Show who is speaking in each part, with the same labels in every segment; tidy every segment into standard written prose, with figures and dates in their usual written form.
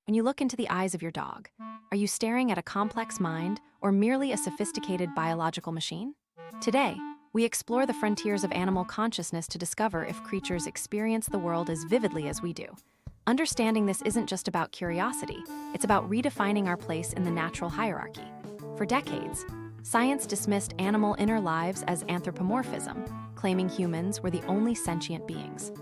Speaker 1: When you look into the eyes of your dog, are you staring at a complex mind or merely a sophisticated biological machine? Today, we explore the frontiers of animal consciousness to discover if creatures experience the world as vividly as we do. Understanding this isn't just about curiosity, it's about redefining our place in the natural hierarchy. For decades, science dismissed animal inner lives as anthropomorphism, claiming humans were the only sentient beings.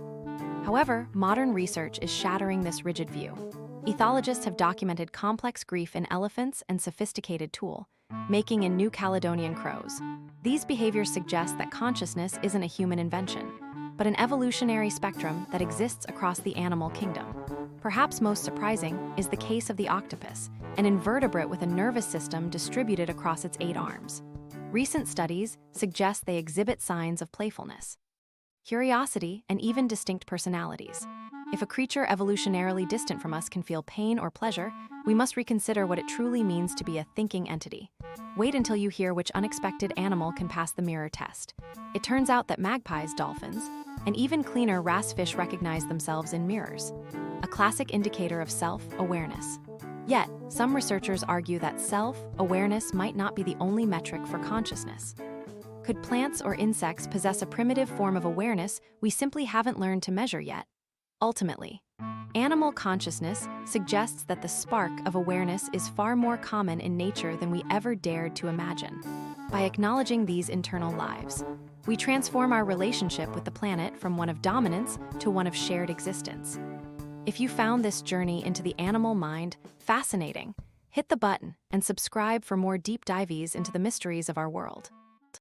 Speaker 1: However, modern research is shattering this rigid view. Ethologists have documented complex grief in elephants and sophisticated tool making in New Caledonian crows. These behaviors suggest that consciousness isn't a human invention, but an evolutionary spectrum that exists across the animal kingdom. Perhaps most surprising is the case of the octopus, an invertebrate with a nervous system distributed across its 8 arms. Recent studies suggest they exhibit signs of playfulness, curiosity, and even distinct personalities. If a creature evolutionarily distant from us can feel pain or pleasure, we must reconsider what it truly means to be a thinking entity. Wait until you hear which unexpected animal can pass the mirror test. It turns out that magpies, dolphins, and even cleaner wrasse fish recognize themselves in mirrors, a classic indicator of self-awareness. Yet, some researchers argue that self-awareness might not be the only metric for consciousness. Could plants or insects possess a primitive form of awareness we simply haven't learned to measure yet? Ultimately, animal consciousness suggests that the spark of awareness is far more common in nature than we ever dared to imagine. By acknowledging these internal lives, we transform our relationship with the planet from one of dominance to one of shared existence. If you found this journey into the animal mind fascinating, hit the button and subscribe for more deep dives into the mysteries of our world.